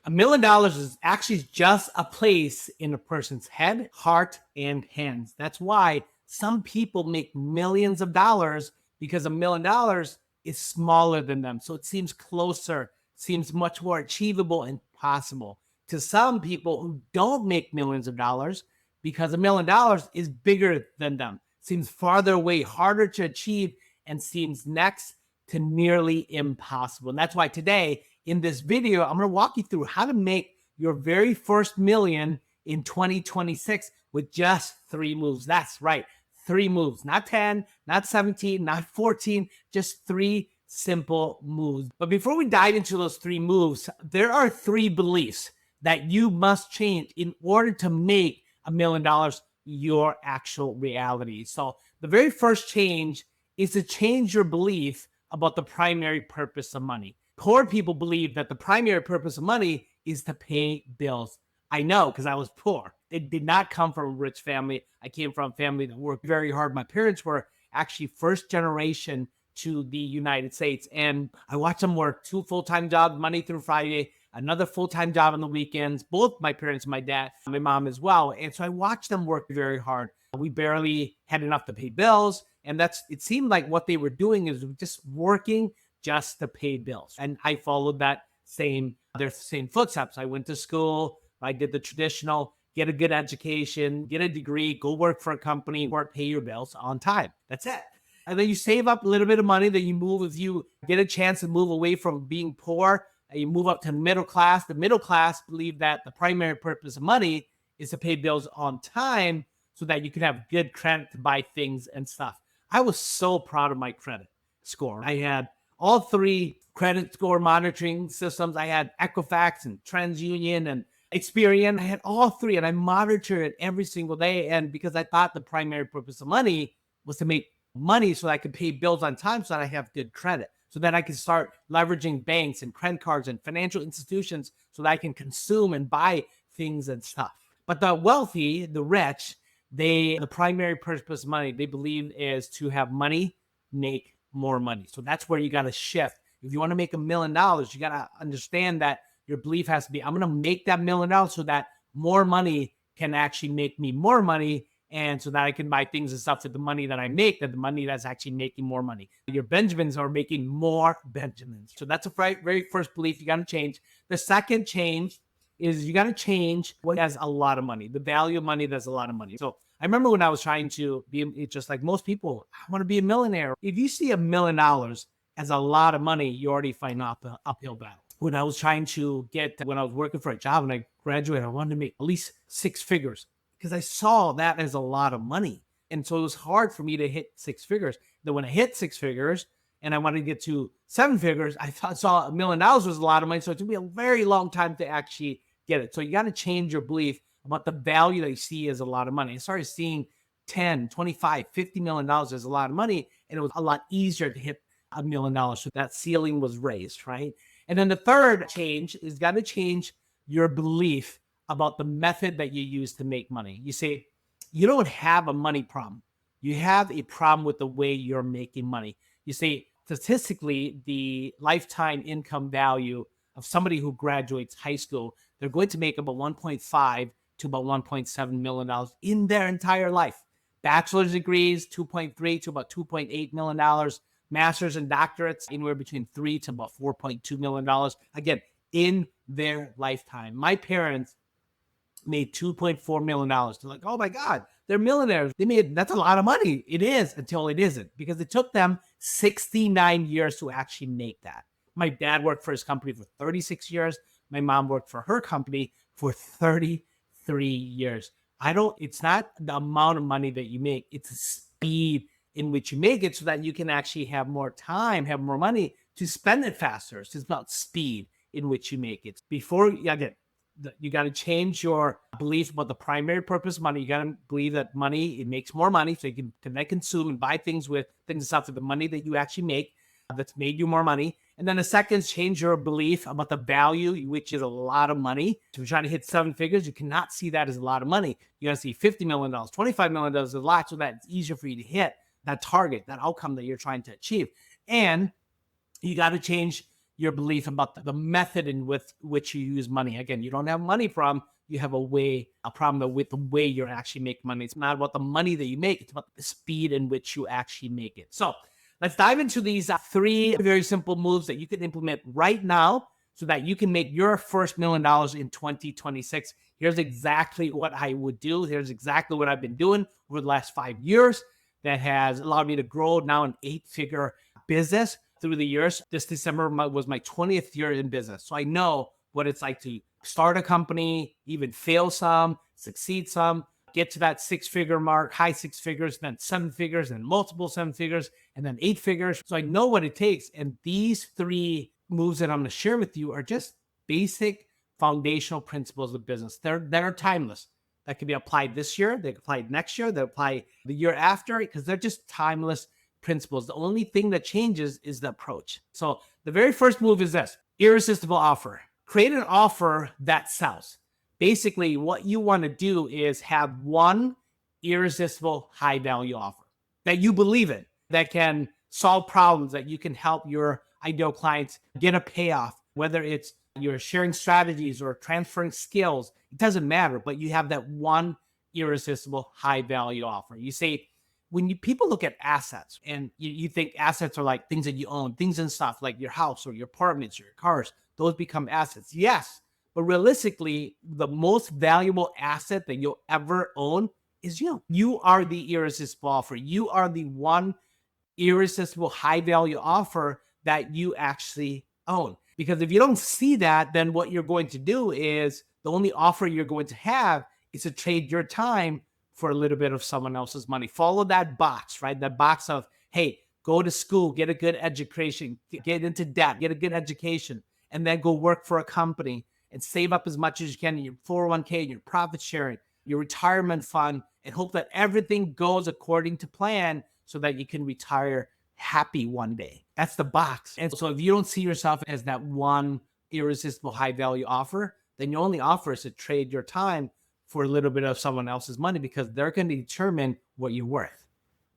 $1 million is actually just a place in a person's head, heart, and hands. That's why some people make millions of dollars, because $1 million is smaller than them. So it seems closer, seems much more achievable and possible. To some people who don't make millions of dollars, because $1 million is bigger than them, seems farther away, harder to achieve, and seems next to nearly impossible. And that's why today in this video, I'm going to walk you through how to make your very first million in 2026 with just 3 moves. That's right, 3 moves, not 10, not 17, not 14, just 3 simple moves. But before we dive into those 3 moves, there are 3 beliefs that you must change in order to make $1 million your actual reality. So the very first change is to change your belief about the primary purpose of money. Poor people believe that the primary purpose of money is to pay bills. I know, because I was poor. It did not come from a rich family. I came from a family that worked very hard. My parents were actually first generation to the United States, and I watched them work 2 full-time jobs, Monday through Friday, another full-time job on the weekends, both my parents, my dad, my mom as well. And so I watched them work very hard. We barely had enough to pay bills. And it seemed like what they were doing is just working just to pay bills. And I followed their same footsteps. I went to school. I did the traditional, get a good education, get a degree, go work for a company, pay your bills on time. That's it. And then you save up a little bit of money, then you get a chance to move away from being poor, and you move up to the middle class. The middle class believe that the primary purpose of money is to pay bills on time so that you can have good credit to buy things and stuff. I was so proud of my credit score. I had all 3 credit score monitoring systems. I had Equifax and TransUnion and Experian. I had all 3, and I monitored it every single day. And because I thought the primary purpose of money was to make money so that I could pay bills on time, so that I have good credit, so that I can start leveraging banks and credit cards and financial institutions so that I can consume and buy things and stuff. But the wealthy, the rich, the primary purpose of money, they believe, is to have money make more money. So that's where you got to shift. If you want to make $1 million, you got to understand that your belief has to be, I'm going to make that $1 million so that more money can actually make me more money. And so that I can buy things and stuff with the money that I make, that the money that's actually making more money. Your Benjamins are making more Benjamins. So that's a very first belief you got to change. The second change is you got to change what has a lot of money, the value of money that's a lot of money. So I remember when I was trying to be, just like most people, I want to be a millionaire. If you see $1 million as a lot of money, you already find an uphill battle. When I was working for a job and I graduated, I wanted to make at least 6 figures because I saw that as a lot of money. And so it was hard for me to hit 6 figures. Then when I hit 6 figures and I wanted to get to 7 figures, I saw $1 million was a lot of money. So it took me a very long time to actually get it. So you got to change your belief about the value that you see as a lot of money. I started seeing 10, 25, $50 million as a lot of money. And it was a lot easier to hit $1 million. So that ceiling was raised, right? And then the third change is got to change your belief about the method that you use to make money. You say, you don't have a money problem. You have a problem with the way you're making money. You say, statistically, the lifetime income value of somebody who graduates high school, they're going to make about $1.5 to about $1.7 million in their entire life. Bachelor's degrees, $2.3 to about $2.8 million. Masters and doctorates, anywhere between $3 to about $4.2 million. Again, in their lifetime. My parents made $2.4 million. They're like, oh my God, they're millionaires. That's a lot of money. It is until it isn't, because it took them 69 years to actually make that. My dad worked for his company for 36 years. My mom worked for her company for 33 years. It's not the amount of money that you make, it's the speed in which you make it so that you can actually have more time, have more money to spend it faster. So it's about speed in which you make it. You got to change your belief about the primary purpose of money. You got to believe that money, it makes more money so you can connect, consume, and buy things with things and stuff with the money that you actually make that's made you more money. And then the second is change your belief about the value, which is a lot of money. So if you're trying to hit 7 figures, you cannot see that as a lot of money. You got to see $50 million, $25 million is a lot, so that it's easier for you to hit that target, that outcome that you're trying to achieve. And you got to change your belief about the method in which you use money. Again, you don't have money problem. You have a problem with the way you're actually making money. It's not about the money that you make. It's about the speed in which you actually make it. So let's dive into these three very simple moves that you can implement right now so that you can make your first $1 million in 2026. Here's exactly what I would do. Here's exactly what I've been doing over the last 5 years that has allowed me to grow now an 8-figure business through the years. This December was my 20th year in business. So I know what it's like to start a company, even fail some, succeed some, get to that 6-figure mark, high 6 figures, then 7 figures, and multiple 7 figures, and then 8 figures. So I know what it takes. And these three moves that I'm going to share with you are just basic foundational principles of business. They're timeless. That can be applied this year, they can apply next year, they apply the year after, because they're just timeless principles. The only thing that changes is the approach. So the very first move is this: irresistible offer. Create an offer that sells. Basically, what you want to do is have one irresistible high value offer that you believe in, that can solve problems, that you can help your ideal clients get a payoff, whether it's you're sharing strategies or transferring skills. It doesn't matter, but you have that one irresistible high value offer. You say, when people look at assets and you think assets are like things that you own, things and stuff like your house or your apartments or your cars, those become assets. Yes, but realistically, the most valuable asset that you'll ever own is you. You are the irresistible offer. You are the one irresistible high value offer that you actually own. Because if you don't see that, then what you're going to do is the only offer you're going to have is to trade your time for a little bit of someone else's money. Follow that box, right? That box of, hey, go to school, get a good education, get into debt, get a good education, and then go work for a company and save up as much as you can in your 401k, your profit sharing, your retirement fund, and hope that everything goes according to plan so that you can retire happy one day. That's the box. And so if you don't see yourself as that one irresistible high value offer, then your only offer is to trade your time for a little bit of someone else's money, because they're going to determine what you're worth,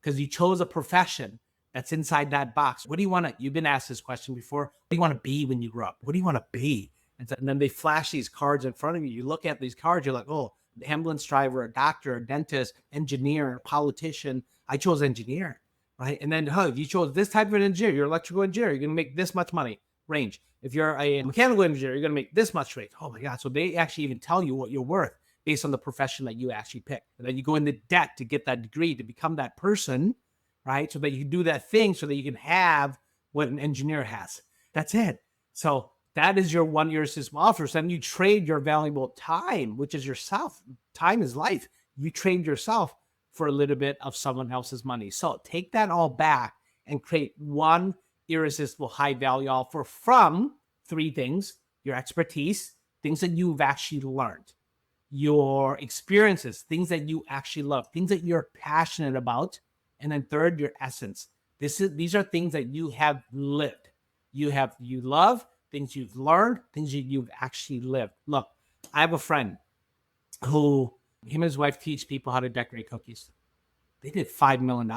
because you chose a profession that's inside that box. What do you want to, you've been asked this question before. What do you want to be when you grow up? What do you want to be? And then they flash these cards in front of you. You look at these cards, you're like, oh, ambulance driver, a doctor, a dentist, engineer, a politician. I chose engineer, right? And then, if you chose this type of an engineer, you're an electrical engineer, you're going to make this much money range. If you're a mechanical engineer, you're going to make this much range. Oh my God. So they actually even tell you what you're worth based on the profession that you actually pick. And then you go into debt to get that degree, to become that person, right? So that you can do that thing, so that you can have what an engineer has. That's it. So that is your one irresistible offer. So then you trade your valuable time, which is yourself. Time is life. You trade yourself for a little bit of someone else's money. So take that all back and create one irresistible high value offer from three things: your expertise, things that you've actually learned, your experiences, things that you actually love, things that you're passionate about, and then third, your essence. These are things that you have lived. You love, things you've learned, things you've actually lived. Look, I have a friend who, him and his wife teach people how to decorate cookies. They did $5 million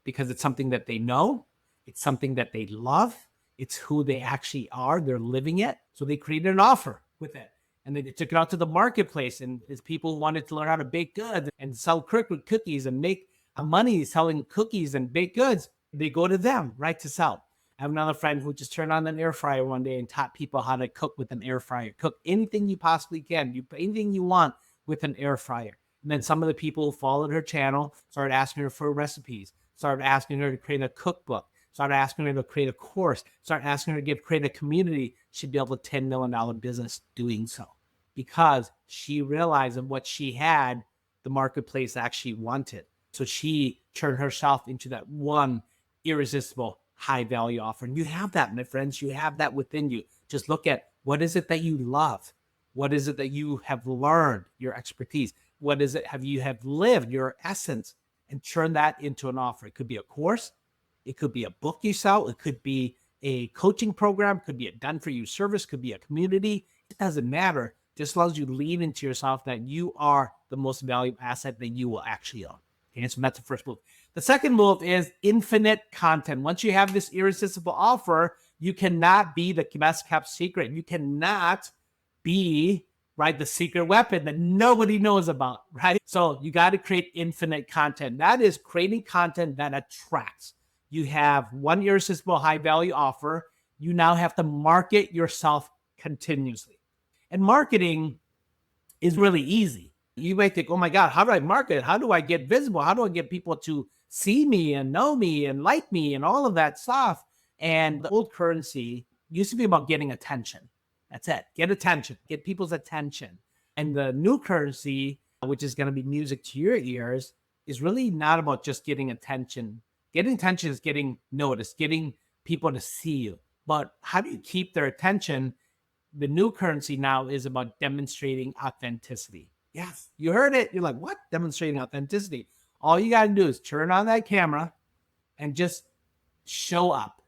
because it's something that they know. It's something that they love. It's who they actually are. They're living it. So they created an offer with it. And they took it out to the marketplace. And as people wanted to learn how to bake goods and sell cookies and make money selling cookies and baked goods, they go to them, right, to sell. I have another friend who just turned on an air fryer one day and taught people how to cook with an air fryer. Cook anything you possibly can. Anything you want with an air fryer. And then some of the people who followed her channel started asking her for recipes, started asking her to create a cookbook, started asking her to create a course, started asking her to create a community. She'd build a $10 million business doing so, because she realized that what she had, the marketplace actually wanted. So she turned herself into that one irresistible high value offer. And you have that, my friends. You have that within you. Just look at, what is it that you love? What is it that you have learned, your expertise? What is it you have lived, your essence, and turn that into an offer? It could be a course. It could be a book you sell. It could be a coaching program. It could be a done-for-you service. It could be a community. It doesn't matter. Just allows you to lean into yourself that you are the most valuable asset that you will actually own. Okay, so that's the first move. The second move is infinite content. Once you have this irresistible offer, You cannot be the best kept secret. You cannot be, right, the secret weapon that nobody knows about, right? So you got to create infinite content. That is creating content that attracts. You have one irresistible high value offer. You now have to market yourself continuously. And marketing is really easy. You might think, oh my God, how do I market? How do I get visible? How do I get people to see me and know me and like me and all of that stuff? And the old currency used to be about getting attention. That's it. Get attention, get people's attention. And the new currency, which is going to be music to your ears, is really not about just getting attention. Getting attention is getting noticed, getting people to see you. But how do you keep their attention? The new currency now is about demonstrating authenticity. Yes, you heard it. You're like, what? Demonstrating authenticity. All you got to do is turn on that camera and just show up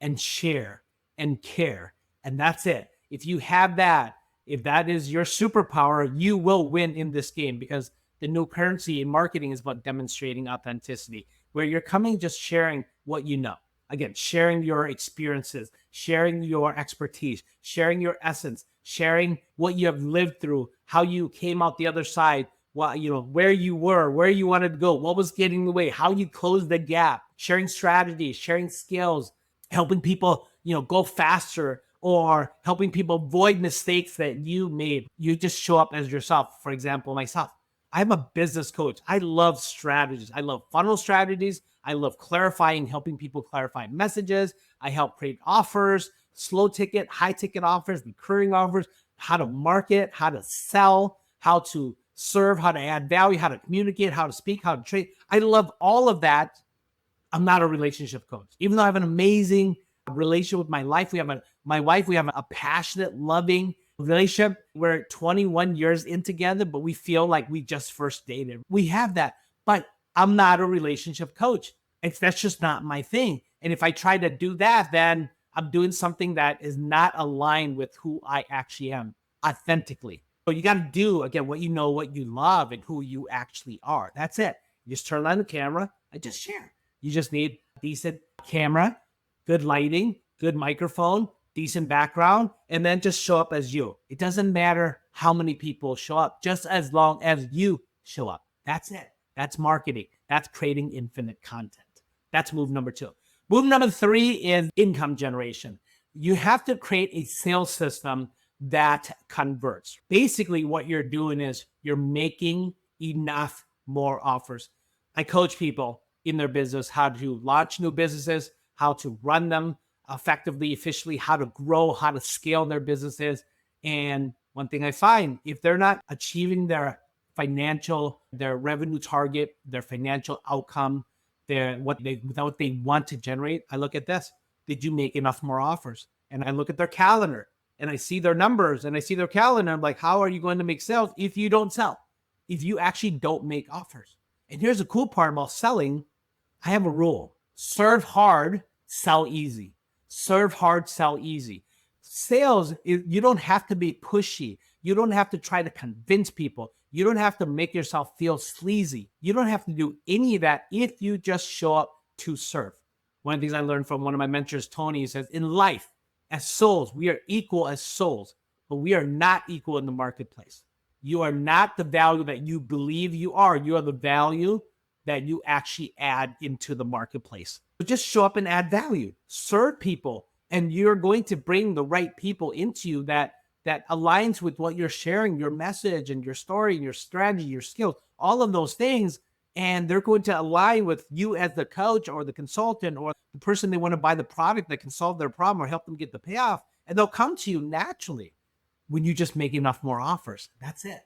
and share and care. And that's it. If you have that, if that is your superpower, you will win in this game, because the new currency in marketing is about demonstrating authenticity, where you're coming just sharing what you know. Again, sharing your experiences, sharing your expertise, sharing your essence, sharing what you have lived through, how you came out the other side, what, where you were, where you wanted to go, what was getting in the way, how you closed the gap, sharing strategies, sharing skills, helping people, go faster, or helping people avoid mistakes that you made. You just show up as yourself. For example, myself, I'm a business coach. I love strategies. I love funnel strategies. I love clarifying, helping people clarify messages. I help create offers, slow ticket, high ticket offers, recurring offers, how to market, how to sell, how to serve, how to add value, how to communicate, how to speak, how to trade. I love all of that. I'm not a relationship coach, even though I have an amazing relationship with my wife. We have a passionate, loving relationship. We're 21 years in together, but we feel like we just first dated. We have that, but I'm not a relationship coach. That's just not my thing. And if I try to do that, then I'm doing something that is not aligned with who I actually am authentically. So you got to do, again, what you know, what you love, and who you actually are. That's it. You just turn on the camera and just share. You just need a decent camera, good lighting, good microphone, decent background, and then just show up as you. It doesn't matter how many people show up, just as long as you show up. That's it. That's marketing. That's creating infinite content. That's move number 2. Move number 3 is income generation. You have to create a sales system that converts. Basically, what you're doing is you're making enough more offers. I coach people in their business how to launch new businesses, how to run them effectively, efficiently, how to grow, how to scale their businesses. And one thing I find, if they're not achieving their revenue target, their financial outcome, what they want to generate, I look at this. Did you make enough more offers? And I look at their calendar and I see their numbers and I see their calendar. I'm like, how are you going to make sales if you don't sell? If you actually don't make offers? And here's the cool part about selling. I have a rule: serve hard, sell easy. Serve hard, sell easy. Sales, you don't have to be pushy. You don't have to try to convince people. You don't have to make yourself feel sleazy. You don't have to do any of that if you just show up to serve. One of the things I learned from one of my mentors, Tony, he says, in life, as souls, we are equal as souls, but we are not equal in the marketplace. You are not the value that you believe you are. You are the value that you actually add into the marketplace. So just show up and add value, serve people, and you're going to bring the right people into you that aligns with what you're sharing, your message and your story and your strategy, your skills, all of those things. And they're going to align with you as the coach or the consultant or the person they want to buy the product that can solve their problem or help them get the payoff. And they'll come to you naturally when you just make enough more offers. That's it.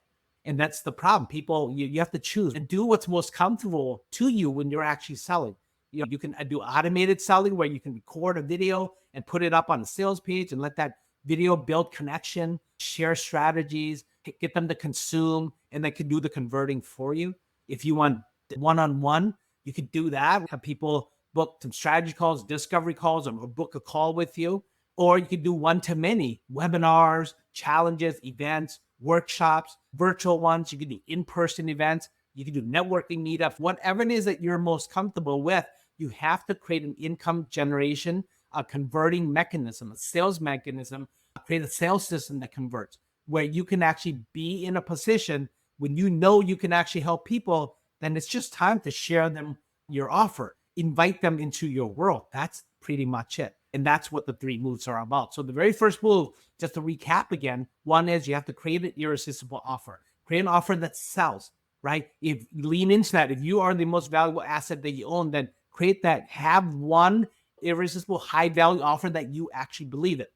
And that's the problem. People, you have to choose and do what's most comfortable to you when you're actually selling. You can do automated selling where you can record a video and put it up on the sales page and let that video build connection, share strategies, get them to consume, and they can do the converting for you. If you want one-on-one, you could do that. Have people book some strategy calls, discovery calls, or book a call with you. Or you could do one-to-many webinars, challenges, events, workshops, virtual ones. You can do in-person events. You can do networking meetups, whatever it is that you're most comfortable with. You have to create an income generation a converting mechanism, a sales mechanism, create a sales system that converts, where you can actually be in a position when you know you can actually help people, then it's just time to share them your offer, invite them into your world. That's pretty much it. And that's what the three moves are about. So the very first move, just to recap again, one is you have to create an irresistible offer. Create an offer that sells, right? If you lean into that, if you are the most valuable asset that you own, then create that. Have one irresistible high value offer that you actually believe in.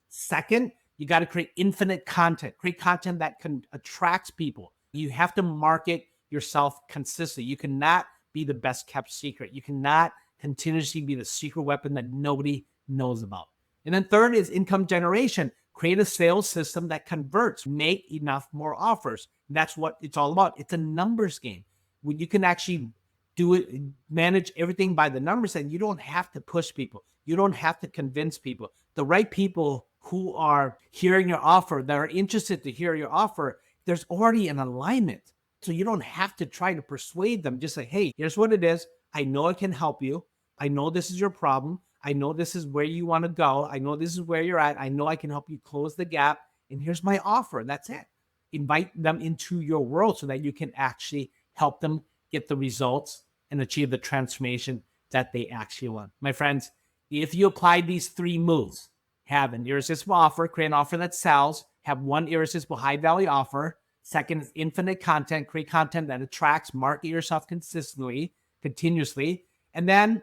Second, you got to create infinite content. Create content that can attract people. You have to market yourself consistently. You cannot be the best kept secret. You cannot continuously be the secret weapon that nobody knows about. And then third is income generation. Create a sales system that converts, make enough more offers. That's what it's all about. It's a numbers game. When you can actually do it, manage everything by the numbers, and you don't have to push people. You don't have to convince people. The right people who are hearing your offer, that are interested to hear your offer, there's already an alignment. So you don't have to try to persuade them. Just say, hey, here's what it is. I know I can help you. I know this is your problem. I know this is where you want to go. I know this is where you're at. I know I can help you close the gap. And here's my offer. That's it. Invite them into your world so that you can actually help them get the results and achieve the transformation that they actually want. My friends, if you apply these three moves, have an irresistible offer, create an offer that sells, have one irresistible high value offer. Second is infinite content, create content that attracts, market yourself consistently, continuously. And then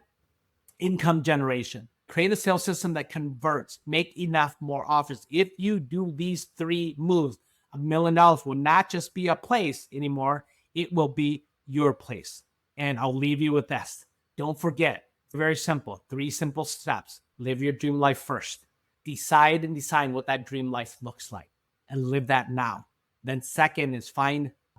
income generation. Create a sales system that converts, make enough more offers. If you do these three moves, $1 million will not just be a place anymore, it will be your place. And I'll leave you with this. Don't forget, very simple, three simple steps. Live your dream life first. Decide and design what that dream life looks like and live that now. Then second is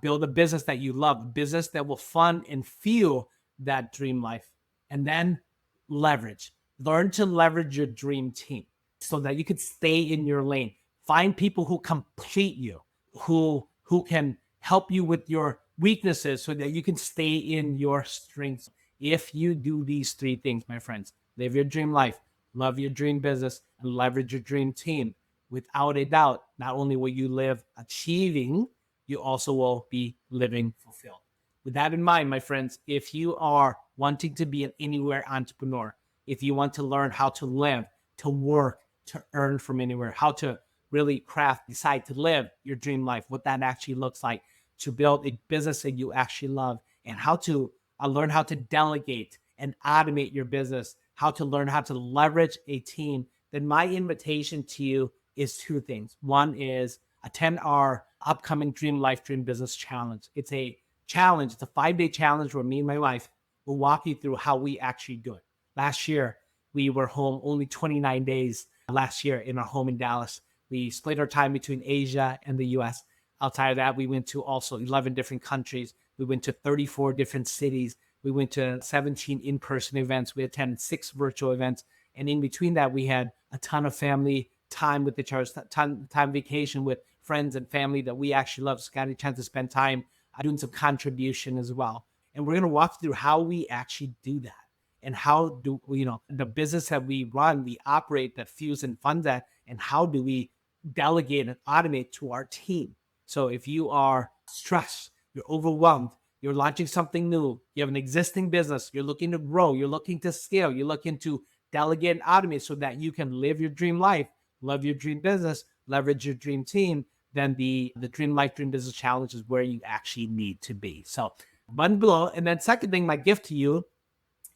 build a business that you love, a business that will fund and fuel that dream life. And then learn to leverage your dream team so that you could stay in your lane. Find people who complete you, who can help you with your weaknesses so that you can stay in your strengths. If you do these three things, my friends, live your dream life, love your dream business, and leverage your dream team, without a doubt, not only will you live achieving, you also will be living fulfilled. With that in mind, my friends, if you are wanting to be an anywhere entrepreneur, if you want to learn how to live, to work, to earn from anywhere, how to really decide to live your dream life, what that actually looks like, to build a business that you actually love, and how to learn how to delegate and automate your business, how to learn how to leverage a team, then my invitation to you is two things. One is attend our upcoming Dream Life, Dream Business Challenge. It's a challenge. It's a 5-day challenge where me and my wife will walk you through how we actually do it. Last year, we were home only 29 days last year in our home in Dallas. We split our time between Asia and the US. Outside of that, we went to also 11 different countries. We went to 34 different cities. We went to 17 in-person events. We attended 6 virtual events. And in between that, we had a ton of family time with each other, time vacation with friends and family that we actually love. So got a chance to spend time doing some contribution as well. And we're going to walk through how we actually do that and how do the business that we run, we operate, that fuels and funds that, and how do we delegate and automate to our team. So if you are stressed, you're overwhelmed, you're launching something new, you have an existing business, you're looking to grow, you're looking to scale, you're looking to delegate and automate so that you can live your dream life, love your dream business, leverage your dream team, then the Dream Life, Dream Business Challenge is where you actually need to be. So button below. And then second thing, my gift to you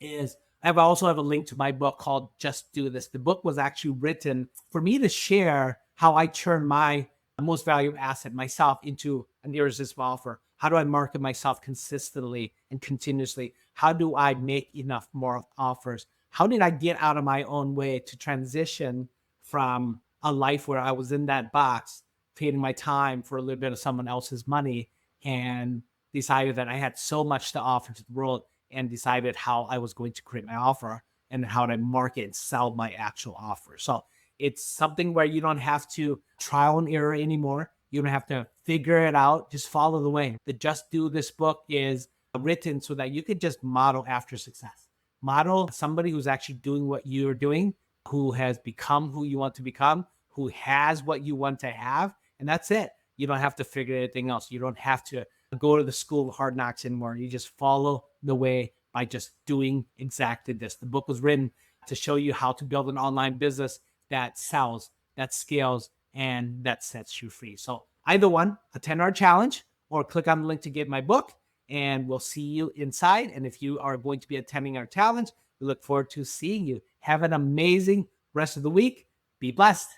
is I also have a link to my book called Just Do This. The book was actually written for me to share how I turn my most valuable asset, myself, into an irresistible offer. How do I market myself consistently and continuously? How do I make enough more offers? How did I get out of my own way to transition from a life where I was in that box, trading my time for a little bit of someone else's money, and decided that I had so much to offer to the world, and decided how I was going to create my offer and how to market and sell my actual offer. So it's something where you don't have to trial and error anymore. You don't have to figure it out. Just follow the way. The Just Do This book is written so that you could just model after success. Model somebody who's actually doing what you're doing, who has become who you want to become, who has what you want to have. And that's it. You don't have to figure anything else. You don't have to go to the school of hard knocks anymore. You just follow the way by just doing exactly this. The book was written to show you how to build an online business that sells, that scales, and that sets you free. So either one, attend our challenge or click on the link to get my book, and we'll see you inside. And if you are going to be attending our challenge, we look forward to seeing you. Have an amazing rest of the week. Be blessed.